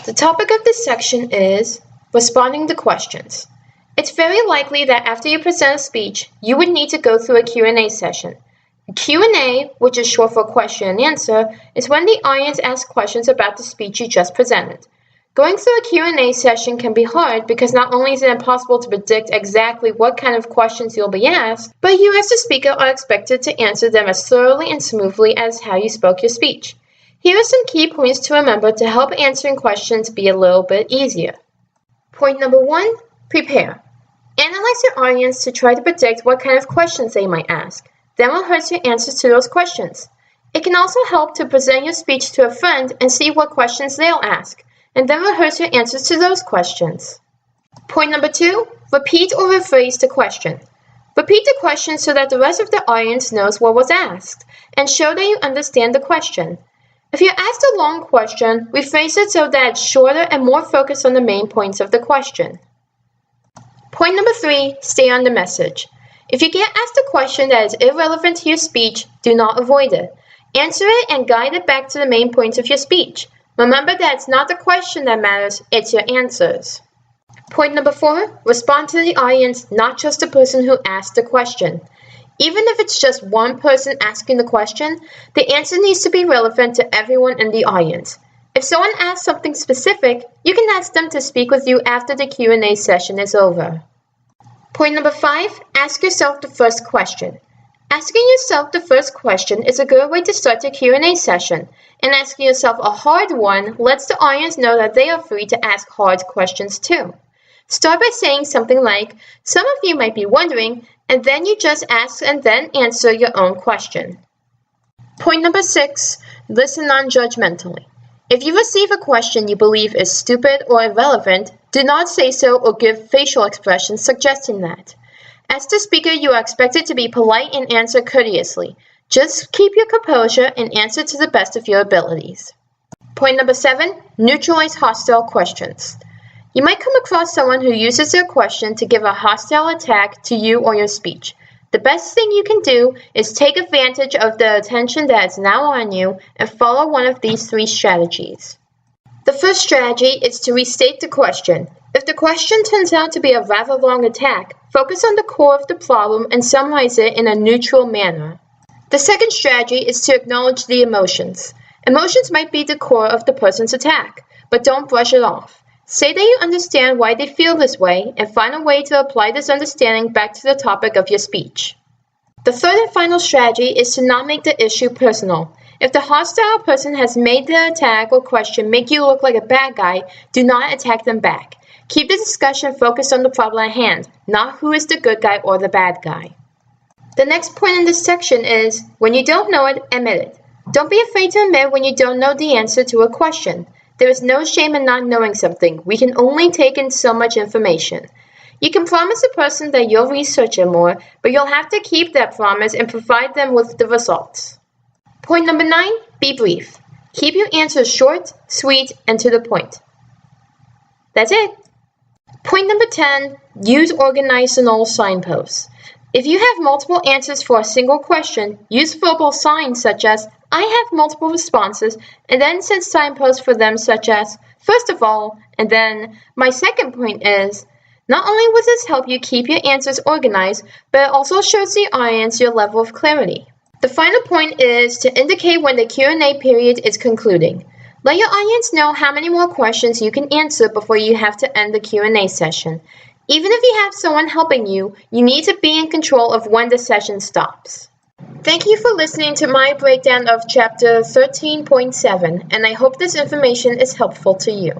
The topic of this section is responding to questions. It's very likely that after you present a speech, you would need to go through a Q&A session. A Q&A, which is short for question and answer, is when the audience asks questions about the speech you just presented. Going through a Q&A session can be hard because not only is it impossible to predict exactly what kind of questions you'll be asked, but you as the speaker are expected to answer them as thoroughly and smoothly as how you spoke your speech. Here are some key points to remember to help answering questions be a little bit easier. Point number 1, prepare. Analyze your audience to try to predict what kind of questions they might ask. Then rehearse your answers to those questions. It can also help to present your speech to a friend and see what questions they'll ask, and then rehearse your answers to those questions. Point number 2, repeat or rephrase the question. Repeat the question so that the rest of the audience knows what was asked, and show that you understand the question. If you're asked a long question, rephrase it so that it's shorter and more focused on the main points of the question. Point number 3, stay on the message. If you get asked a question that is irrelevant to your speech, do not avoid it. Answer it and guide it back to the main points of your speech. Remember that it's not the question that matters, it's your answers. Point number 4, respond to the audience, not just the person who asked the question. Even if it's just one person asking the question, the answer needs to be relevant to everyone in the audience. If someone asks something specific, you can ask them to speak with you after the Q&A session is over. Point number 5, ask yourself the first question. Asking yourself the first question is a good way to start your Q&A session, and asking yourself a hard one lets the audience know that they are free to ask hard questions too. Start by saying something like, "Some of you might be wondering," and then you just ask and then answer your own question. Point number 6, listen non-judgmentally. If you receive a question you believe is stupid or irrelevant, do not say so or give facial expressions suggesting that. As the speaker, you are expected to be polite and answer courteously. Just keep your composure and answer to the best of your abilities. Point number 7, neutralize hostile questions. You might come across someone who uses their question to give a hostile attack to you or your speech. The best thing you can do is take advantage of the attention that is now on you and follow one of these 3 strategies. The first strategy is to restate the question. If the question turns out to be a rather long attack, focus on the core of the problem and summarize it in a neutral manner. The second strategy is to acknowledge the emotions. Emotions might be the core of the person's attack, but don't brush it off. Say that you understand why they feel this way and find a way to apply this understanding back to the topic of your speech. The third and final strategy is to not make the issue personal. If the hostile person has made the attack or question make you look like a bad guy, do not attack them back. Keep the discussion focused on the problem at hand, not who is the good guy or the bad guy. The next point in this section is, when you don't know it, admit it. Don't be afraid to admit when you don't know the answer to a question. There is no shame in not knowing something. We can only take in so much information. You can promise the person that you'll research it more, but you'll have to keep that promise and provide them with the results. Point number 9, be brief. Keep your answers short, sweet, and to the point. That's it. Point number 10, use organizational signposts. If you have multiple answers for a single question, use verbal signs such as, "I have multiple responses," and then set signposts for them such as, "First of all," and then, "My second point is." Not only will this help you keep your answers organized, but it also shows the audience your level of clarity. The final point is to indicate when the Q&A period is concluding. Let your audience know how many more questions you can answer before you have to end the Q&A session. Even if you have someone helping you, you need to be in control of when the session stops. Thank you for listening to my breakdown of Chapter 13.7, and I hope this information is helpful to you.